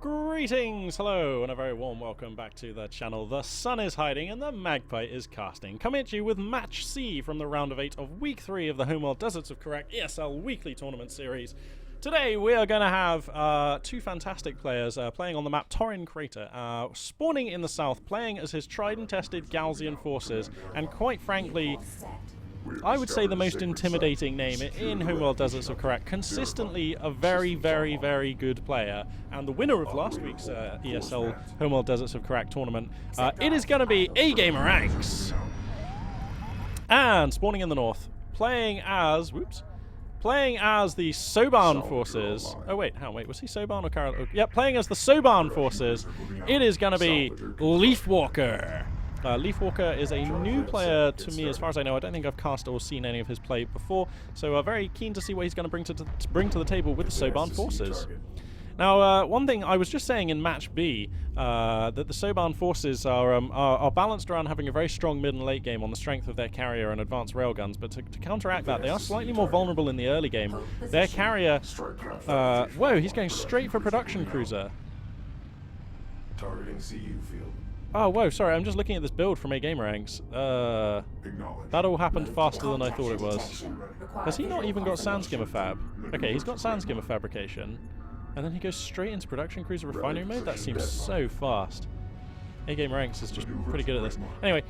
Greetings, hello, and a very warm welcome back to the channel. The sun is hiding and the magpie is casting. Coming at you with Match C from the round of 8 of week 3 of the Homeworld Deserts of Correct ESL weekly tournament series. Today we are going to have two fantastic players playing on the map Torin Crater, spawning in the south, playing as his tried and tested Galzian forces, and quite frankly, I would say the most intimidating name in Homeworld Deserts of Correct. Consistently a very, very, very good player. And the winner of last week's ESL Homeworld Deserts of Correct tournament, it is going to be A-Gamer Ranks. And spawning in the north, playing as the Soban forces. Oh wait, was he Soban or Carol? Oh, yeah, playing as the Soban forces, it is going to be Leafwalker. Leafwalker is a new player to me, as far as I know. I don't think I've cast or seen any of his play before, so very keen to see what he's going to bring to the table with the Soban forces. Now, one thing I was just saying in Match B, that the Soban forces are balanced around having a very strong mid and late game on the strength of their carrier and advanced railguns, but to counteract that, they are slightly more vulnerable in the early game. Their carrier... whoa, he's going straight for production cruiser. Targeting CU field. Oh, whoa, sorry, I'm just looking at this build from A-Gamer Ranks. That all happened faster than I thought it was. Has he not even got Sandskimmer Fab? Okay, he's got Sandskimmer Fabrication. And then he goes straight into Production Cruiser Refinery mode? That seems so fast. A-Gamer Ranks is just pretty good at this. Anyway,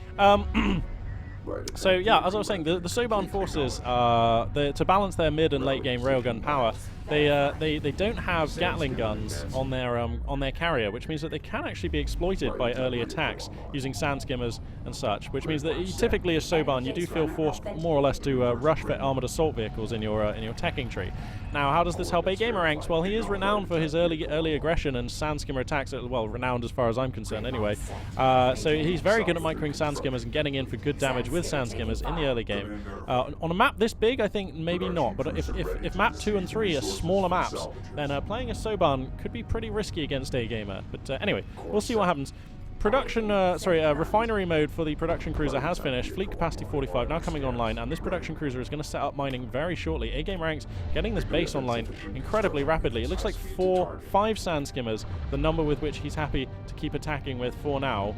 so yeah, as I was saying, the Soban forces, to balance their mid and late game railgun power, they don't have Gatling guns on their carrier, which means that they can actually be exploited by early attacks using sand skimmers and such. Which means that typically as Soban, you do feel forced more or less to rush for armored assault vehicles in your teching tree. Now, how does this help A-Gamer Ranks? Well, he is renowned for his early aggression and sand skimmer attacks. Well, renowned as far as I'm concerned, anyway. So he's very good at microing sand skimmers and getting in for good damage with sand skimmers in the early game. On a map this big, I think maybe not. But if map 2 and 3 are smaller maps, then playing a Soban could be pretty risky against A-Gamer. But anyway, we'll see what happens. Refinery mode for the production cruiser has finished. Fleet capacity 45 now coming online, and this production cruiser is going to set up mining very shortly. A-Gamer Ranks getting this base online incredibly rapidly. It looks like 5 sand skimmers, the number with which he's happy to keep attacking with for now.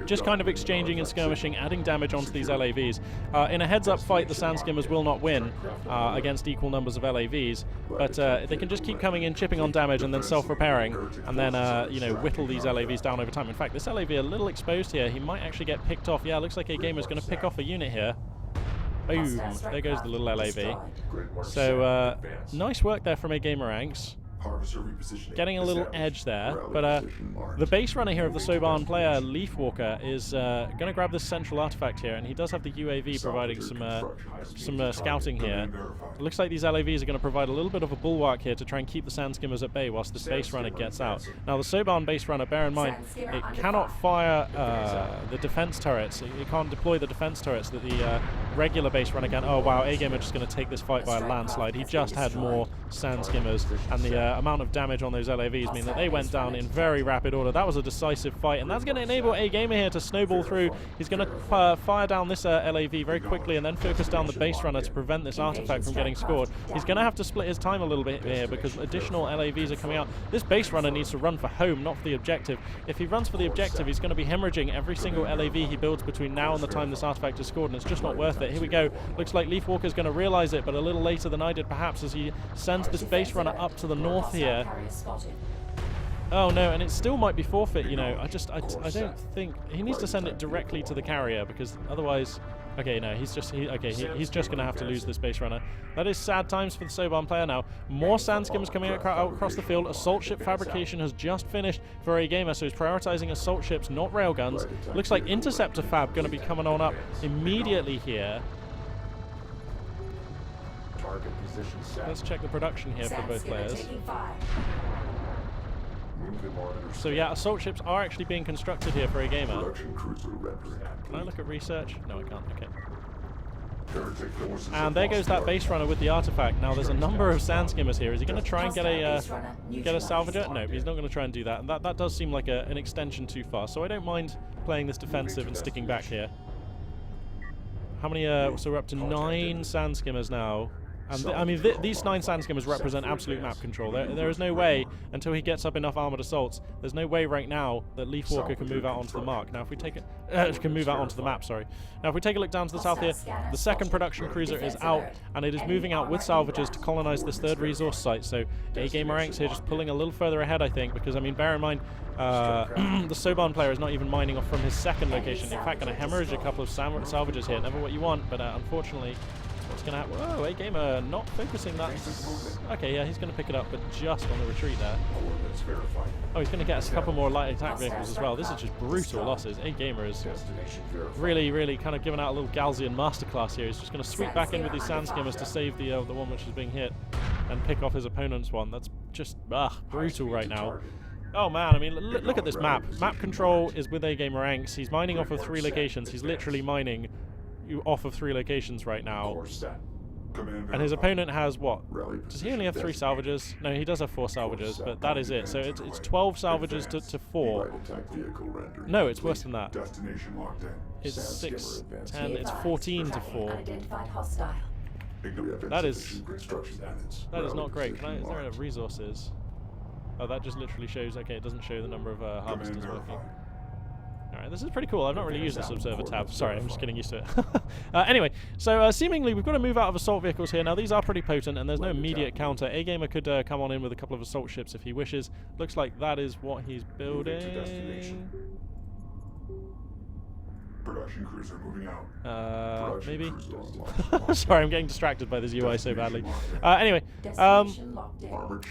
Just kind of exchanging and skirmishing, adding damage onto these LAVs. In a heads-up fight, the sand skimmers will not win against equal numbers of LAVs, but they can just keep coming in, chipping on damage, and then self-repairing, and then whittle these LAVs down over time. In fact, this LAV a little exposed here. He might actually get picked off. Yeah, looks like A-Gamer's going to pick off a unit here. Boom! There goes the little LAV. So nice work there from A-Gamer Ranks. Getting a little edge there, but the base runner here of the Soban player, Leafwalker, is going to grab this central artifact here, and he does have the UAV providing some scouting here. It looks like these LAVs are going to provide a little bit of a bulwark here to try and keep the sand skimmers at bay whilst this base runner gets out. Now the Soban base runner, bear in mind, it cannot fire the defense turrets. It can't deploy the defense turrets that the regular base runner can. Oh wow, A-Gamer just going to take this fight by a landslide. He just had more sand skimmers, and the amount of damage on those LAVs mean that they went down in very rapid order. That was a decisive fight, and that's going to enable A-Gamer here to snowball through. He's going to fire down this LAV very quickly and then focus down the base runner to prevent this artifact from getting scored. He's going to have to split his time a little bit here because additional LAVs are coming out. This base runner needs to run for home, not for the objective. If he runs for the objective, he's going to be hemorrhaging every single LAV he builds between now and the time this artifact is scored, and it's just not worth it. Here we go. Looks like Leafwalker's going to realize it, but a little later than I did perhaps, as he sends this base runner up to the north here. Oh no, and it still might be forfeit, you know. I don't think he needs to send it directly to the carrier, because otherwise, okay, no, he's just going to have to lose this base runner. That is sad times for the Soban player now. More sand skimmers coming out across the field. Assault ship fabrication has just finished for A-Gamer, so he's prioritizing assault ships, not railguns. Looks like interceptor fab going to be coming on up immediately here. Let's check the production here for both players. So yeah, assault ships are actually being constructed here for A-Gamer. Can I look at research? No, I can't. Okay. And there goes that base runner with the artifact. Now there's a number of sand skimmers here. Is he going to try and get a salvager? No, he's not going to try and do that. And that does seem like an extension too far. So I don't mind playing this defensive and sticking back here. How many? So we're up to 9 sand skimmers now. And I mean, these 9 sand skimmers represent absolute map control. There is no way, until he gets up enough armored assaults, there's no way right now that Leaf Walker can move out onto the mark. Now, if we take it, can move out onto the map, sorry. Now, if we take a look down to the south here, the second production cruiser is out, and it is moving out with salvagers to colonize this third resource site. So, A-Gamer Ranks here just pulling a little further ahead, I think, because, I mean, bear in mind, the Soban player is not even mining off from his second location. In fact, going to hemorrhage a couple of salvagers here. Never what you want, but unfortunately, what's going to happen? Whoa, A-Gamer not focusing that. Okay, yeah, he's going to pick it up, but just on the retreat there. Oh, he's going to get us a couple more light attack vehicles as well. This is just brutal losses. A-Gamer is really kind of giving out a little Galzian masterclass here. He's just going to sweep back in with these sand skimmers to save the one which is being hit and pick off his opponent's one. That's just brutal right now. Oh man, I mean, look at this map. Map control is with A-Gamer Ranks. He's mining off of 3 locations. He's literally mining off of 3 locations right now. And his opponent has what? Does he only have 3 salvagers? No, he does have 4 salvagers, but that is it. So it's 12 salvagers to 4. No, it's worse than that. It's 6, 10, it's 14 to 4. That is not great. Is there any resources? Oh, that just literally shows, okay, it doesn't show the number of harvesters working. Alright, this is pretty cool. I've not really used this observer tab. Sorry, I'm just getting used to it. Anyway, so seemingly we've got to move out of assault vehicles here. Now, these are pretty potent, and there's no immediate counter. A-Gamer could come on in with a couple of assault ships if he wishes. Looks like that is what he's building. Production cruiser moving out. Maybe? Sorry, I'm getting distracted by this UI so badly. Anyway,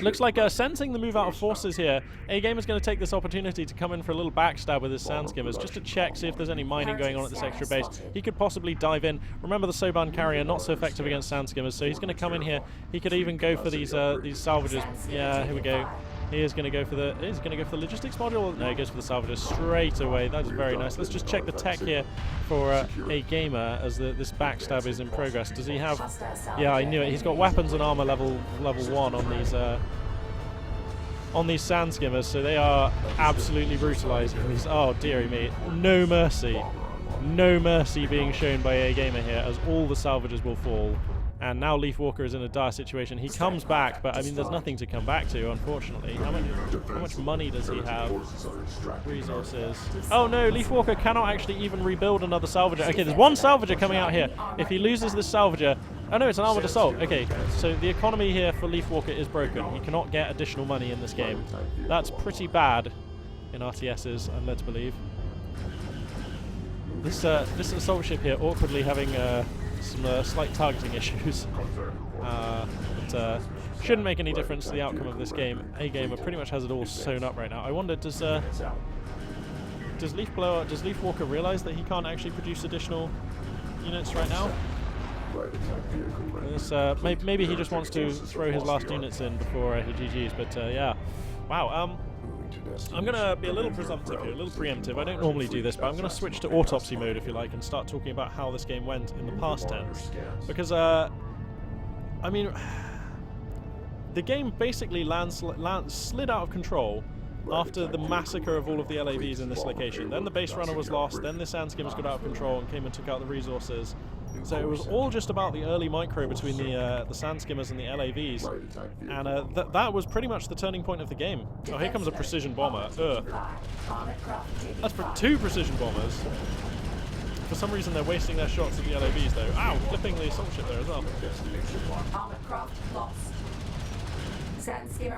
looks like sensing the move out of forces here, A-Gamer's going to take this opportunity to come in for a little backstab with his sand skimmers, just to check, see if there's any mining going on at this extra base. He could possibly dive in. Remember, the Soban carrier, not so effective against sand skimmers, so he's going to come in here. He could even go for these salvagers. Yeah, here we go. He is going to go for the logistics module. No, he goes for the salvagers straight away. That is very nice. Let's just check the tech here for A-Gamer as this backstab is in progress. Does he have? Yeah, I knew it. He's got weapons and armor level 1 on these sand skimmers, so they are absolutely brutalizing these. Oh dearie me, no mercy being shown by A-Gamer here, as all the salvagers will fall. And now Leaf Walker is in a dire situation. He comes back, but I mean, there's nothing to come back to, unfortunately. How much money does he have? Resources. Oh no, Leaf Walker cannot actually even rebuild another salvager. Okay, there's 1 salvager coming out here. If he loses this salvager... Oh no, it's an armored assault. Okay, so the economy here for Leaf Walker is broken. He cannot get additional money in this game. That's pretty bad in RTSs, I'm led to believe. This assault ship here awkwardly having... some slight targeting issues, but shouldn't make any difference to the outcome of this game. A-Gamer pretty much has it all sewn up right now. I wonder, does Leaf Walker realize that he can't actually produce additional units right now? Maybe he just wants to throw his last units in before he GGs, but yeah. Wow, I'm going to be a little presumptive here, a little preemptive. I don't normally do this, but I'm going to switch to autopsy mode, if you like, and start talking about how this game went in the past tense. Because, I mean, the game basically slid out of control after the massacre of all of the LAVs in this location. Then the base runner was lost, then the sand skimmers got out of control and came and took out the resources. So it was all just about the early micro between the sand skimmers and the LAVs, and that was pretty much the turning point of the game. Oh, here comes a precision bomber. That's for 2 precision bombers. For some reason, they're wasting their shots at the LAVs, though. Ow! Flipping the assault ship there as well.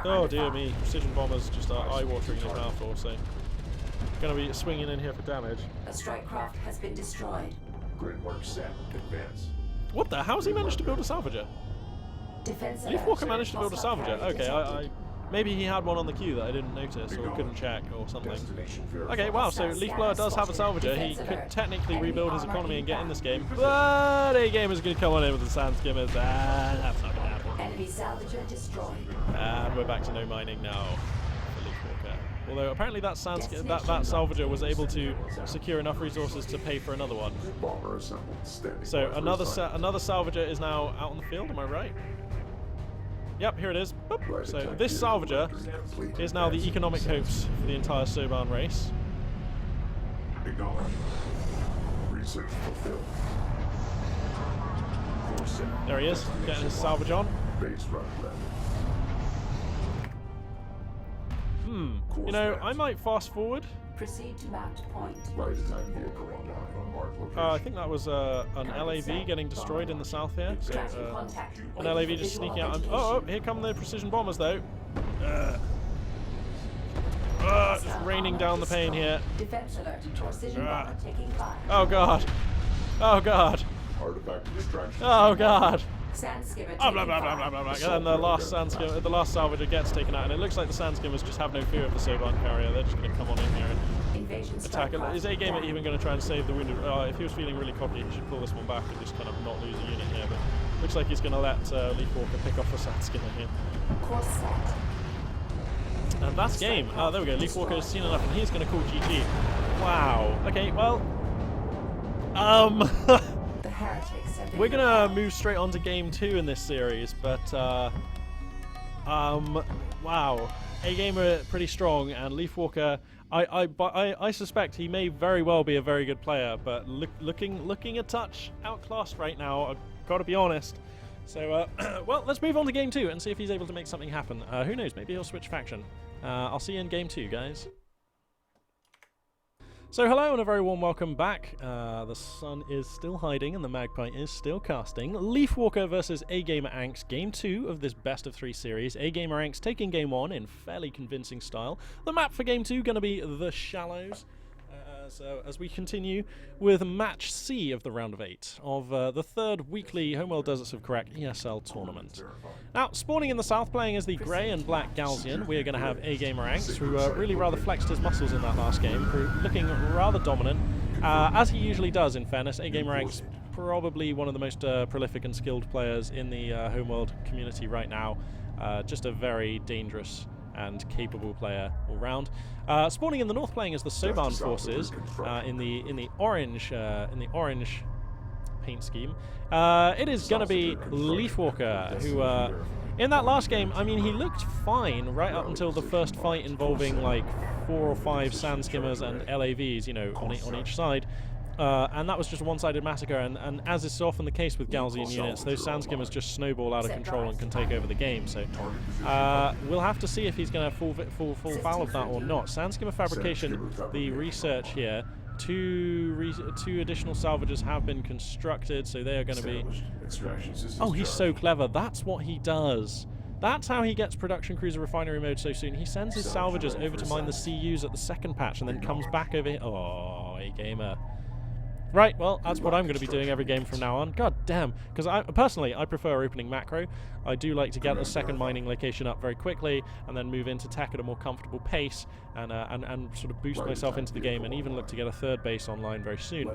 Oh dear me, precision bombers just are eye-wateringly powerful. So, going to be swinging in here for damage. A strike craft has been destroyed. Grid work set. Advance. What the? How's he managed to build a salvager? Leaf Walker managed to build a salvager. Okay, maybe he had one on the queue that I didn't notice or couldn't check or something. Okay, wow, so Leaf Blower does have a salvager. He could technically rebuild his economy and get in this game, but A-Gamer's going to come on in with the sand skimmers. That's not going to happen. Enemy salvager destroyed. And we're back to no mining now for Leaf Walker. Although apparently that salvager was able to secure enough resources to pay for another one. So another salvager is now out on the field, am I right? Yep, here it is. Boop. So this salvager is now the economic hopes for the entire Soban race. Acknowledged. Research fulfilled. framework set. There he is, getting his salvage on. Base run left. You know, I might fast forward. Proceed to mapped point. Light design vehicle online on marked location. I think that was an LAV getting destroyed in the south here. So, Tracking contact. an LAV just sneaking out. Oh, here come the precision bombers though. Just raining down the pain here. Defense alert. Precision bomber taking fire. Oh god. Oh god. Artifact distraction. Oh god. Sand skimmer Oh, taking blah, blah, blah, fire. blah, blah, blah. And then the last the last salvager gets taken out, and it looks like the sand skimmers just have no fear of the Soban carrier. They're just going to come on in here and Invasion attack it. strike Is A-Gamer even going to try and save the wounded? If he was feeling really cocky, he should pull this one back and just kind of not lose a unit here. But looks like he's going to let Leaf Walker pick off the sand skimmer here. course set. And that's game. There we go. Leaf Walker has seen enough, and he's going to call GG. Wow. Okay. Well. The heretics have been We're gonna move straight on to game 2 in this series, but wow, A-Gamer pretty strong, and Leaf Walker, I suspect he may very well be a very good player, but looking a touch outclassed right now. I've got to be honest. So well, let's move on to game 2 and see if he's able to make something happen. Who knows? Maybe he'll switch faction. I'll see you in game 2, guys. So hello and a very warm welcome back. The sun is still hiding and the magpie is still casting. Leaf Walker versus A-Gamer Anx, game 2 of this best of 3 series. A-Gamer Anx taking game 1 in fairly convincing style. The map for game 2 going to be the Shallows. So as we continue with Match C of the round of 8 of the third weekly Homeworld Deserts of Karak ESL tournament. Now, spawning in the south, playing as the grey and black Galzian, we are going to have A-Gamer Anx, who really rather flexed his muscles in that last game, looking rather dominant, as he usually does, in fairness. A-Gamer Anx, probably one of the most prolific and skilled players in the Homeworld community right now. Just a very dangerous and capable player all round. Spawning in the north, playing as the Soban forces in the orange paint scheme. It is going to be Leaf Walker, who in that last game, I mean, he looked fine right up until the first fight involving like 4 or 5 sand skimmers and LAVs, you know, on each side. And that was just a one-sided massacre, and as is so often the case with Galzian units, those sand skimmers just snowball out of control and can take over the game. So we'll have to see if he's going to fall foul of that or not. Sand skimmer fabrication, the research here, two additional salvages have been constructed, so they are going to be... Oh, he's so clever. That's what he does. That's how he gets production cruiser refinery mode so soon. He sends his salvages over to mine the CUs at the second patch and then comes back over here. Oh, A-Gamer. Right, well, that's what I'm going to be doing every game from now on. God damn. Because personally, I prefer opening macro. I do like to get the second mining location up very quickly and then move into tech at a more comfortable pace and sort of boost myself into the game and even look to get a third base online very soon.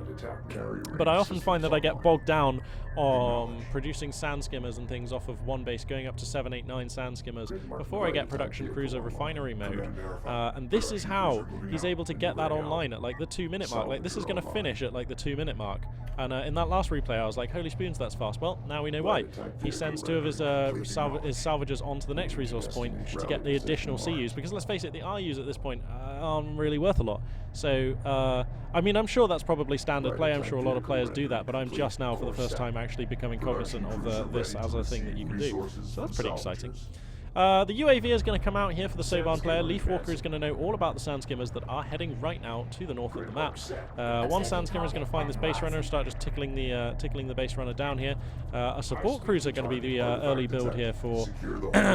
But I often find that I get bogged down on producing sand skimmers and things off of one base, going up to 7, 8, 9 sand skimmers before I get production cruiser refinery mode. And this is how he's able to get that online at like the 2-minute mark. Like, this is going to finish at like the 2-minute mark. And in that last replay, I was like, holy spoons, that's fast. Well, now we know why. He sends 2 of his salvagers onto the next resource point to get the additional CUs, because let's face it, the RUs at this point aren't really worth a lot. So, I mean, I'm sure that's probably standard play. I'm sure a lot of players do that, but I'm just now, for the first time, actually becoming cognizant of this as a thing that you can do. So that's pretty exciting. The UAV is going to come out here for the Soban player. Leaf Walker is going to know all about the sand skimmers that are heading right now to the north of the map. One sand skimmer is going to find this base runner and start just tickling the base runner down here. A support cruiser going to be the early build here for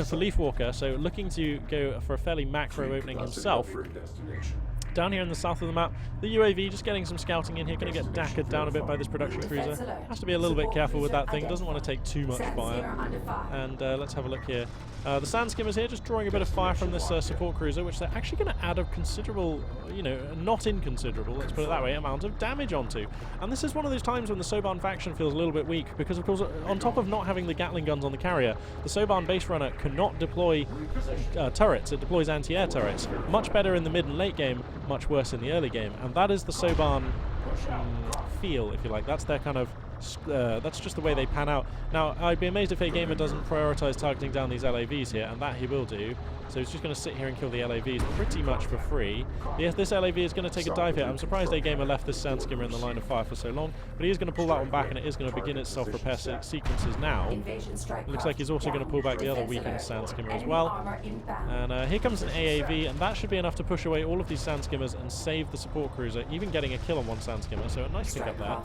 for Leaf Walker. So looking to go for a fairly macro opening himself. Down here in the south of the map, the UAV just getting some scouting in here, going to get dackered down a bit by this production cruiser. Has to be a little bit careful with that thing, doesn't want to take too much fire. And let's have a look here. The sand skimmers here just drawing a bit of fire from this support cruiser, which they're actually going to add a considerable, you know, not inconsiderable, let's put it that way, amount of damage onto. And this is one of those times when the Soban faction feels a little bit weak, because of course, on top of not having the Gatling guns on the carrier, the Soban base runner cannot deploy turrets. It deploys anti-air turrets. Much better in the mid and late game, much worse in the early game. And that is the Soban feel, if you like. That's their kind of that's just the way they pan out. Now, I'd be amazed if A-Gamer doesn't prioritize targeting down these LAVs here, and that he will do. So he's just going to sit here and kill the LAVs pretty much for free. Yes, this LAV is going to take a dive here. I'm surprised A-Gamer left this Sand Skimmer in the line of fire for so long, but he is going to pull that one back, and it is going to begin its self-repair sequences now. It looks like he's also going to pull back the other weakened Sand Skimmer as well. And here comes an AAV, and that should be enough to push away all of these Sand Skimmers and save the support cruiser, even getting a kill on one Sand Skimmer, so a nice pick up there.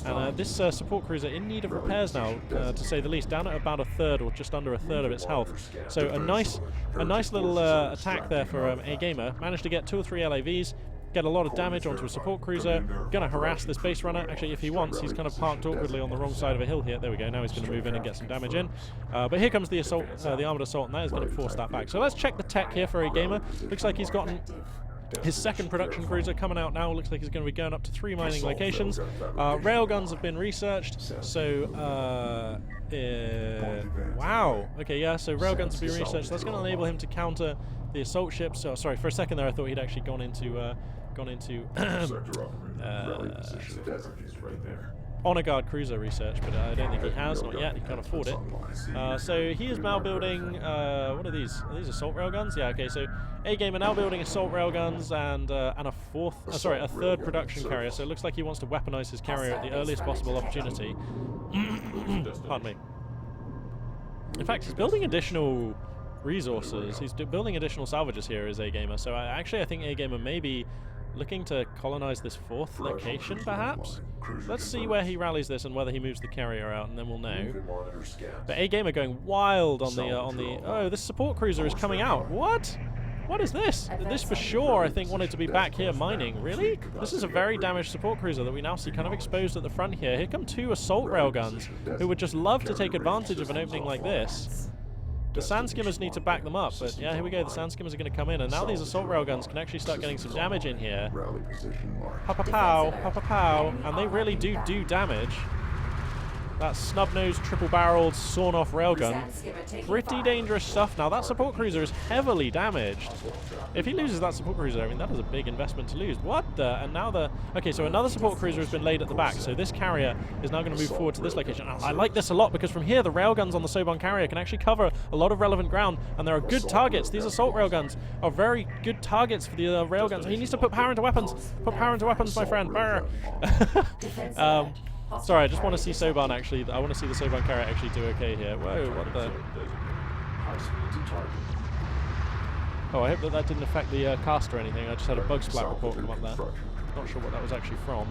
And this support cruiser in need of repairs now, to say the least, down at about a third or just under a third of its health. So a nice little attack there for A-Gamer. Managed to get 2 or 3 LAVs, get a lot of damage onto a support cruiser. Gonna harass this base runner. Actually, if he wants, he's kind of parked awkwardly on the wrong side of a hill here. There we go. Now he's going to move in and get some damage in. But here comes the assault, the armored assault, and that is going to force that back. So let's check the tech here for A-Gamer. Looks like he's gotten his second production cruiser coming out now. Looks like he's going to be going up to 3 mining locations. Railguns have been researched. So, wow. Okay, yeah, so railguns have been researched. That's going to enable him to counter the assault ships. So, sorry, for a second there I thought he'd actually gone into honor guard cruiser research, but I don't think he has, not yet. He can't afford it. So he is now building, what are these? Are these assault railguns? Yeah, okay, so A-Gamer now building assault railguns and a third production carrier. So it looks like he wants to weaponize his carrier at the earliest possible opportunity. Pardon me. In fact, he's building additional resources. He's building additional salvages here as A-Gamer. So I think A-Gamer may be looking to colonize this 4th location, perhaps? Let's see where he rallies this and whether he moves the carrier out, and then we'll know. But A-Gamer going wild on the oh, this support cruiser is coming out. What? What is this? This for sure, I think, wanted to be back here mining. Really? This is a very damaged support cruiser that we now see kind of exposed at the front here. Here come 2 assault railguns who would just love to take advantage of an opening like this. The Sand Skimmers need to back them up, but yeah, here we go. The Sand Skimmers are going to come in, and now these assault railguns can actually start getting some damage in here. Pa-pa-pow, pa-pa-pow, and they really do damage. That snub-nosed, triple-barreled, sawn-off railgun. Pretty dangerous stuff. Now, that support cruiser is heavily damaged. If he loses that support cruiser, I mean, that is a big investment to lose. What the? And now the... Okay, so another support cruiser has been laid at the back, so this carrier is now going to move forward to this location. I like this a lot, because from here, the railguns on the Soban carrier can actually cover a lot of relevant ground, and there are good targets. These assault railguns are very good targets for the railguns. He needs to put power into weapons. Put power into weapons, my friend. Sorry, I just want to see Soban actually. I want to see the Soban carrier actually do okay here. Whoa, what the? Oh, I hope that didn't affect the cast or anything. I just had a bug splat report come up there. Not sure what that was actually from.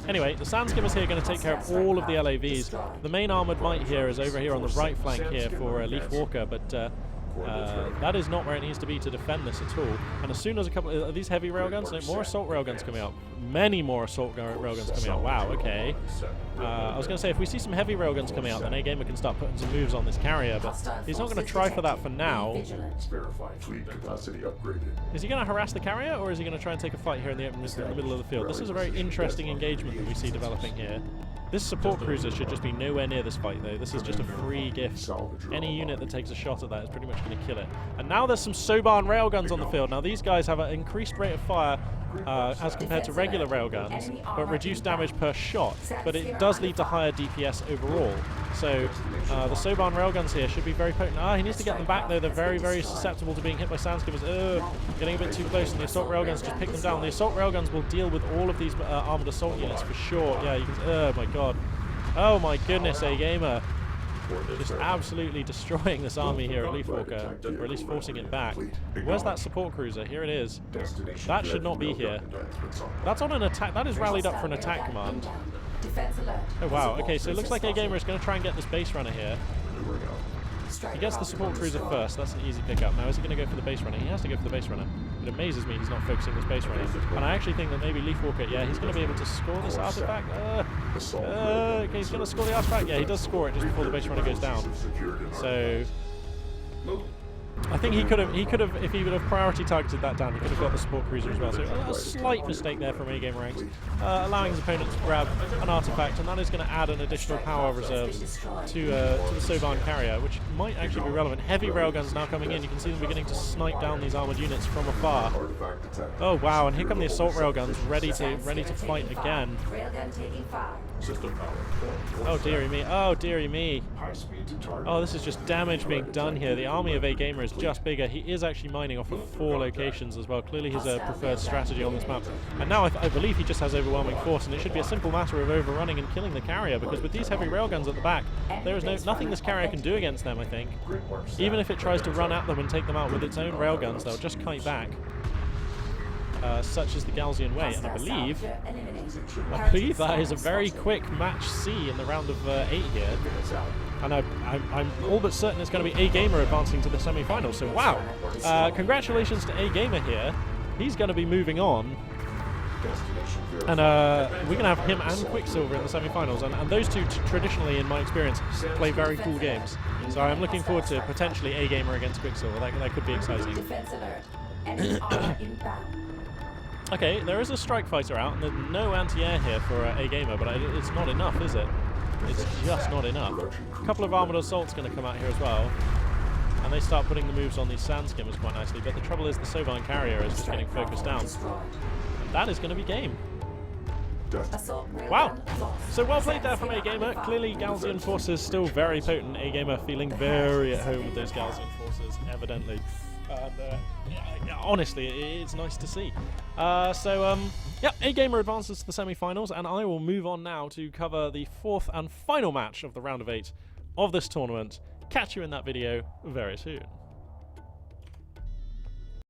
Anyway, the Sand Skimmers here are going to take care of all of the LAVs. The main armoured might here is over here on the right flank here for Leaf Walker, but that is not where it needs to be to defend this at all. And as soon as a couple of these heavy railguns, no, more assault railguns coming out. Many more assault railguns coming out. Wow, okay. I was going to say, if we see some heavy railguns coming out, then A-Gamer can start putting some moves on this carrier, but he's not going to try for that for now. Is he going to harass the carrier, or is he going to try and take a fight here in the middle of the field? This is a very interesting engagement that we see developing here. This support cruiser should just be nowhere near this fight, though. This is just a free gift. Any unit that takes a shot at that is pretty much going to kill it. And now there's some Soban railguns on the field. Now, these guys have an increased rate of fire as compared to regular railguns, but reduced damage per shot. But it does lead to higher DPS overall. So the Soban railguns here should be very potent. He needs to get them back, though. They're very, very susceptible to being hit by Sand Skimmers. Getting a bit too close, and the assault railguns just pick them down. The assault railguns will deal with all of these armored assault units for sure. Yeah, you can. Oh my god. Oh my goodness, A-Gamer. Just absolutely destroying this army here at Leaf Walker, or at least forcing it back. Where's that support cruiser? Here it is. That should not be here. That's on an attack. That is rallied up for an attack command. Oh wow, okay, so it looks like A-Gamer is going to try and get this base runner here. He gets the support cruiser first. That's an easy pickup. Now, is he going to go for the base runner? He has to go for the base runner. It amazes me he's not focusing this base runner. And I actually think that maybe Leaf Walker, yeah, he's going to be able to score this artifact. Okay, he's going to score the artifact. Yeah, he does score it just before the base runner goes down. So, I think he could have, if he would have priority targeted that down, he could have got the support cruiser as well. So a slight mistake there from A-Game Ranks, allowing his opponent to grab an artifact, and that is going to add an additional power reserves to the Soban carrier, which might actually be relevant. Heavy railguns now coming in. You can see them beginning to snipe down these armored units from afar. Oh wow! And here come the assault railguns, ready to fight again. Railgun taking fire. System power. Oh dearie me! Oh dearie me! High speed to target. Oh, this is just damage being done here. The army of A-Gamer is just bigger. He is actually mining off of 4 locations as well. Clearly his preferred strategy on this map. And now I believe he just has overwhelming force, and it should be a simple matter of overrunning and killing the carrier, because with these heavy railguns at the back, there is nothing this carrier can do against them, I think. Even if it tries to run at them and take them out with its own railguns, they'll just kite back. Such is the Galzian way, and I believe that is a very quick match C in the round of 8 here. And I'm all but certain it's going to be A-Gamer advancing to the semi-finals. So wow, congratulations to A-Gamer here. He's going to be moving on. And we're going to have him and Quicksilver in the semi-finals. And those two, traditionally, in my experience, play very cool games. So I'm looking forward to potentially A-Gamer against Quicksilver. That could be exciting. Defense alert. Enemy armor inbound. Okay, there is a strike fighter out, and there's no anti-air here for A-Gamer, but it's not enough, is it? It's just not enough. A couple of armored assaults going to come out here as well, and they start putting the moves on these sand skimmers quite nicely, but the trouble is the Soban carrier is just getting focused down. And that is going to be game. Wow! So well played there from A-Gamer. Clearly Galzian forces still very potent. A-Gamer feeling very at home with those Galzian forces, evidently. Honestly, it's nice to see. Yeah, A-Gamer advances to the semi-finals, and I will move on now to cover the 4th and final match of the round of 8 of this tournament. Catch you in that video very soon.